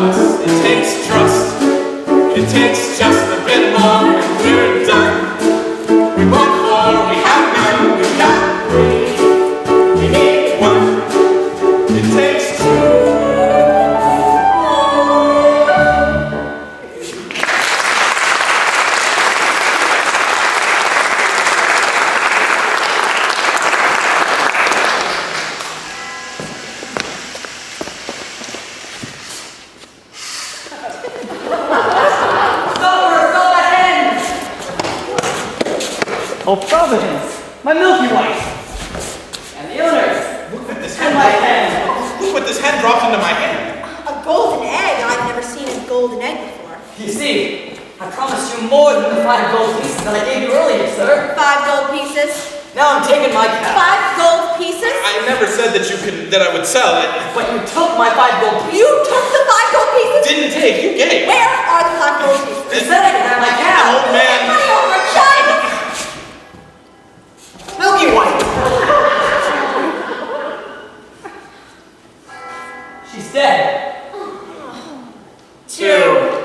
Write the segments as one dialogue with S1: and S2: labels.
S1: us. It takes trust. It takes just a bit more and we're done. We want four, we have none, we've got three. We need one. It takes two.
S2: Oh, Providence! My Milky White! And the owners!
S1: Who put this
S2: And
S1: hen?
S2: my hen!
S1: Who put this hen dropped into my hand?
S3: A golden egg? I've never seen a golden egg before.
S2: You see, I promised you more than the 5 gold pieces that I gave you earlier, sir.
S3: 5 gold pieces?
S2: Now I'm taking my cow.
S3: 5 gold pieces?
S1: I never said that I would sell it.
S2: But you took my 5 gold pieces.
S3: You took the 5 gold pieces?
S1: Didn't take, you gave.
S3: Where are the 5 gold pieces?
S2: You said I could have my cow.
S1: Old man.
S3: My overchild!
S2: Milky White! She's dead.
S3: 2.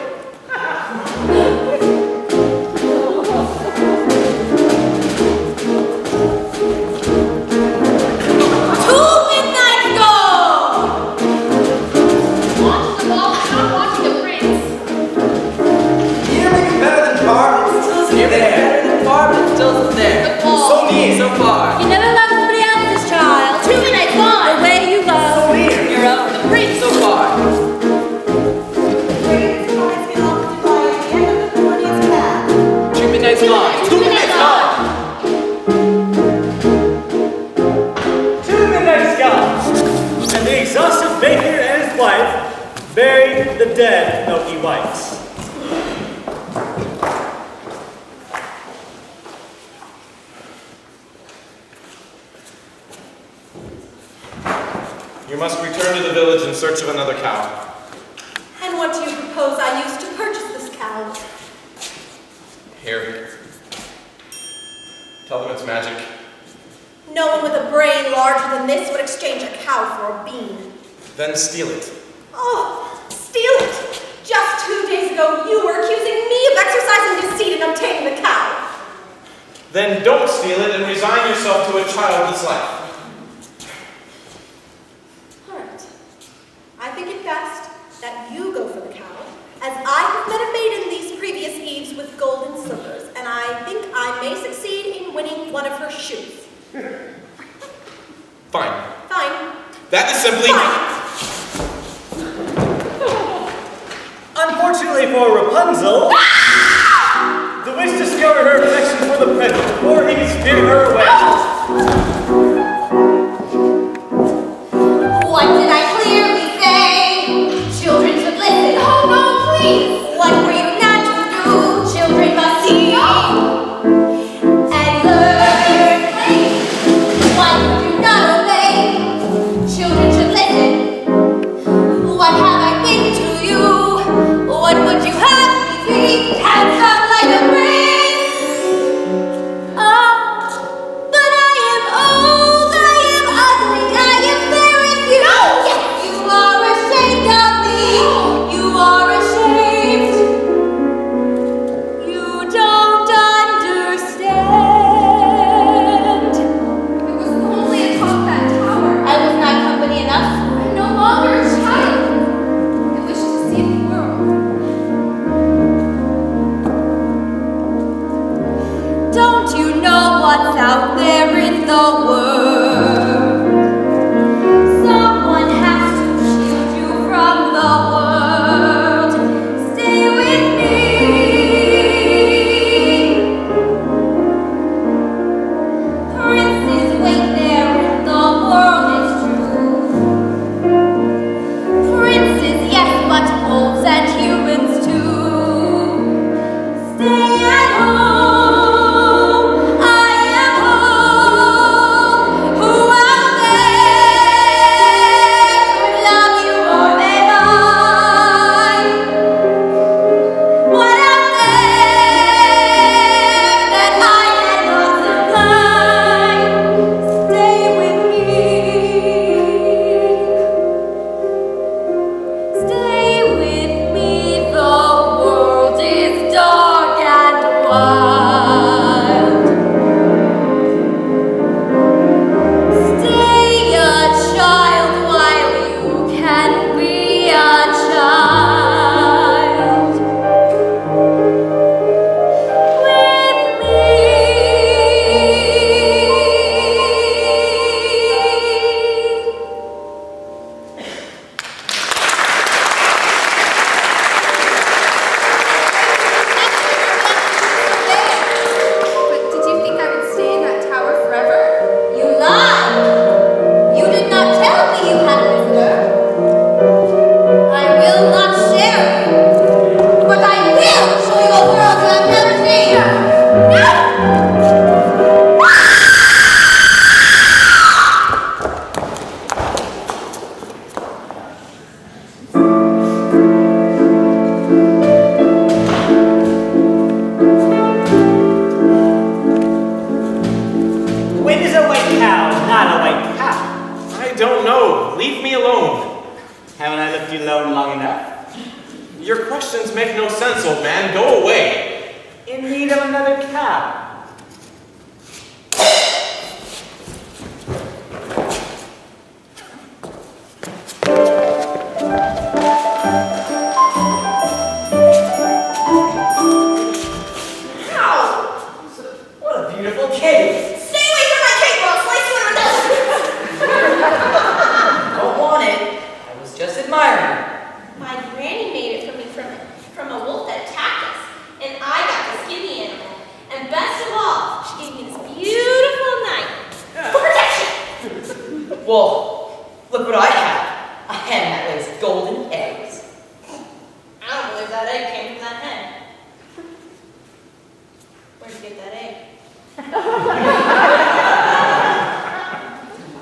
S2: So far.
S3: You never loved somebody else's child. 2 minutes gone. Away you go.
S2: So near. You're out of the prince. So far. Two midnights gone.
S3: 2 minutes gone.
S4: 2 midnights gone, and the exhausted baker and his wife buried the dead Milky Whites.
S1: You must return to the village in search of another cow.
S3: And what do you propose I use to purchase this cow?
S1: Here. Tell them it's magic.
S3: No one with a brain larger than this would exchange a cow for a bean.
S1: Then steal it.
S3: Oh, steal it! Just 2 days ago, you were accusing me of exercising deceit in obtaining the cow.
S1: Then don't steal it and resign yourself to a childless life.
S3: All right. I think it best that you go for the cow, as I have met a maiden these previous eves with golden slippers, and I think I may succeed in winning one of her shoes.
S1: Fine.
S3: Fine.
S1: That is simply...
S3: Fine.
S4: Unfortunately for Rapunzel, the witch discovered her affection for the prince before he could steer her away.
S3: What did I clearly say? Children should listen. Oh no, please! What were you not to do? Children must see and learn. Why would you not obey? Children should listen. What have I been to you? What would you have me be? Handsome like a prince. Oh, but I am old, I am ugly, I am fair as you. No! Yes, you are ashamed of me. You are ashamed. You don't understand. It was only a talk that tower. I was not company enough. I'm no longer a child. I wish to see the world. Don't you know what's out there in the world? Someone has to shield you from the world. Stay with me. Princes wait there in the world, it's true. Princes, yes, but wolves and humans too. Stay at home. I am home.
S5: known long enough.
S1: Your questions make no sense, old man. Go away.
S5: In need of another cow.
S2: What a beautiful cave.
S3: Stay away from my cake, or I'll slice you in the
S2: Don't want it. I was just admiring it.
S3: My granny made it for me from a wolf that attacked us, and I got the skinny animal. And best of all, she gave me this beautiful knife for protection.
S2: Well, look what I have. A hen that lays golden eggs.
S3: I don't believe that egg came from that hen. Where'd you get that egg?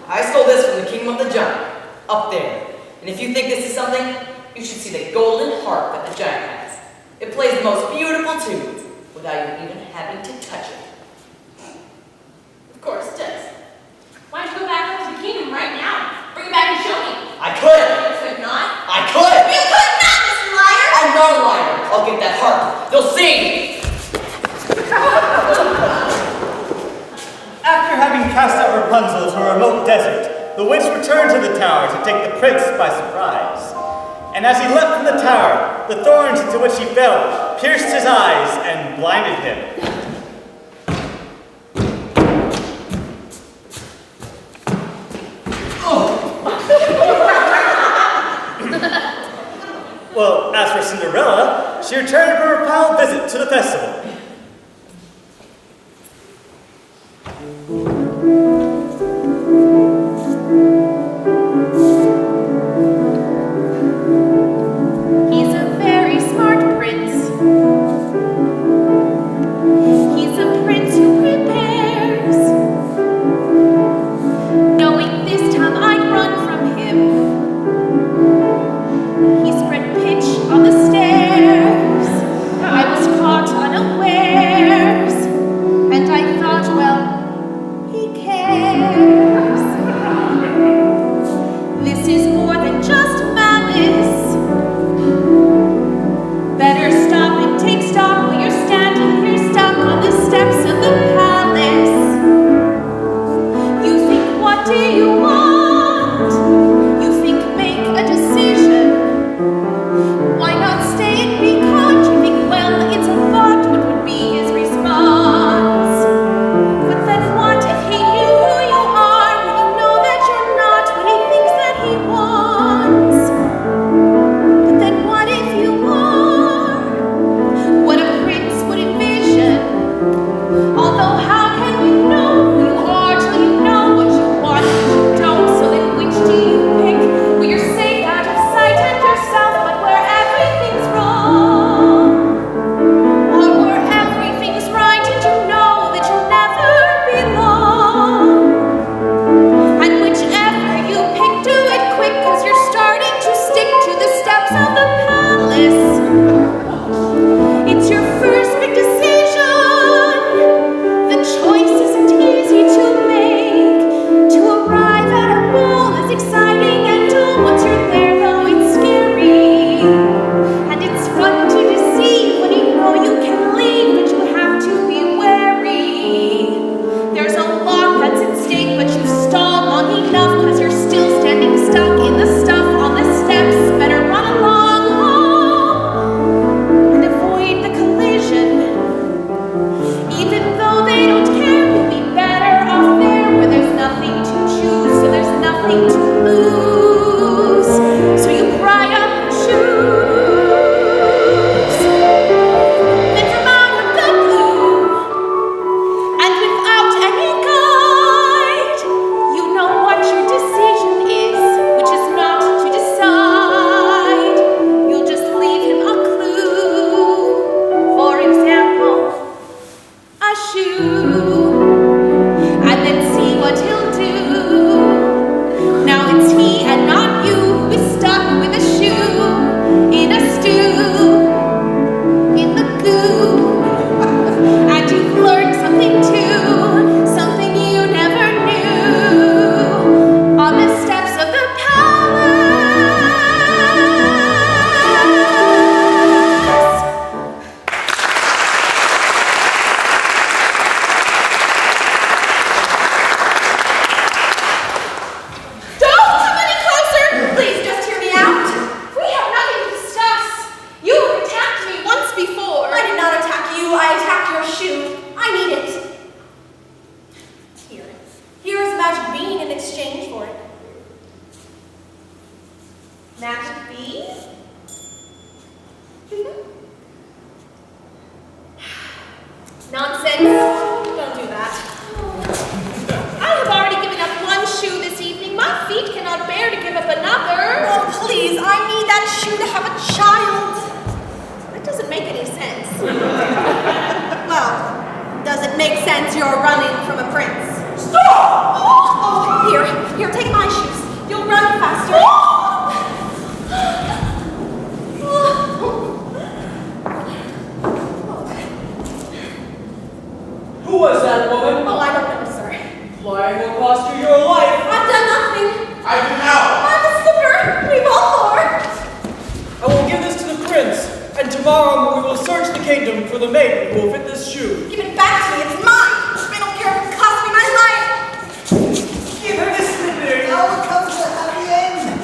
S2: I stole this from the kingdom of the giant, up there. And if you think this is something, you should see the golden harp that the giant has. It plays the most beautiful tunes without you even having to touch it.
S3: Of course it does. Why don't you go back up to the kingdom right now? Bring it back and show me.
S2: I could!
S3: You could not.
S2: I could!
S3: You could not, Mr. Liar!
S2: I'm not a liar. I'll get that harp. You'll see!
S4: After having cast out Rapunzel to a remote desert, the witch returned to the tower to take the prince by surprise. And as he leapt from the tower, the thorns into which he fell pierced his eyes and blinded him. Well, as for Cinderella, she returned from her final visit to the festival.
S3: He's a very smart prince. He's a prince who prepares, knowing this time I'd run from him. He spread pitch on the stairs. I was caught unawares, and I thought, well, he cares. This is more than just malice. Better stop and take stock while you're standing here stuck on the steps of the palace. You think, what do you want? You think, make a decision. Why not stay and be caught? You think, well, it's a thought. What would be his response? But then what if he knew who you are when you know that you're not what he thinks that he wants? But then what if you are what a prince would envision? Although how can you know who you are till you know what you want and what you don't? So then which do you pick? Where you're safe out of sight and yourself, but where everything's wrong? Or where everything's right and you know that you'll never belong? And whichever you pick, do it quick, 'cause you're starting to stick to the steps of the palace. It's your first big decision. The choice isn't easy to make. To arrive at a ball is exciting and dull. Once you're there, though, it's scary. And it's fun to deceive when you know you can leave, but you have to be wary. There's a lot that's at stake, but you've stalled long enough, 'cause you're still standing stuck in the stuff on the steps. Better run along home. sense you're running from a prince.
S1: Stop!
S3: Oh, here, take my shoes. You'll run faster.
S2: Who was that woman?
S3: Oh, I don't know, sir.
S2: Flying will cost you your life.
S3: I've done nothing.
S1: I can help!
S3: I'm a slipper. We've all four.
S6: I will give this to the prince, and tomorrow we will search the kingdom for the maiden who will fit this shoe.
S3: Give it back to me. It's mine. I don't care if it costs me my life.
S5: Give her the slipper, now it comes to a happy end.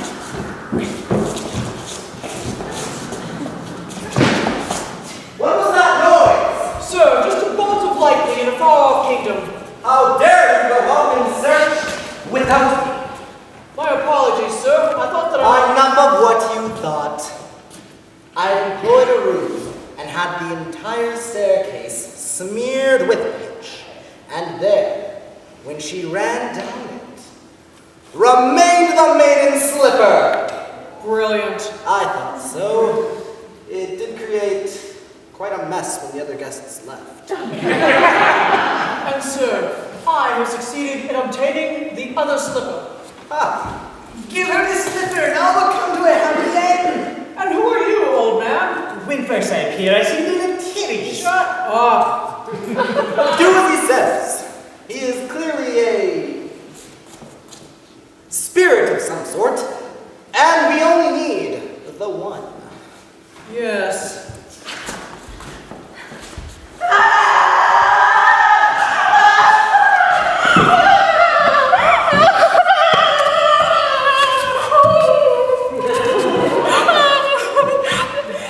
S5: What was that noise?
S6: Sir, just a bolt of lightning in a far-off kingdom.
S5: How dare you go off in search without me?
S6: My apologies, sir. I thought that
S5: Enough of what you thought. I employed a ruse and had the entire staircase smeared with pitch. And there, when she ran down it, remained the maiden slipper.
S6: Brilliant.
S5: I thought so. It did create quite a mess when the other guests left.
S6: And sir, I have succeeded in obtaining the other slipper.
S5: Give her the slipper, now we'll come to a happy end.
S6: And who are you, old man?
S4: When first I appear, I see little titties.
S6: Shut up.
S5: Do as he says. He is clearly a spirit of some sort, and we only need the one.
S6: Yes.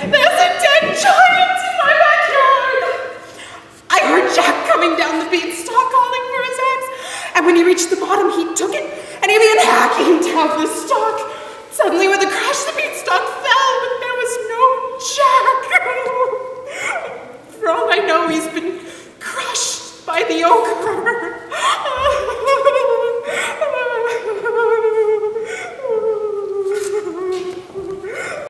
S7: There's a dead giant in my backyard! I heard Jack coming down the beanstalk calling for his axe, and when he reached the bottom, he took it and he began hacking down the stalk. Suddenly, with a crash, the beanstalk fell, but there was no Jack. For all I know, he's been crushed by the ogre.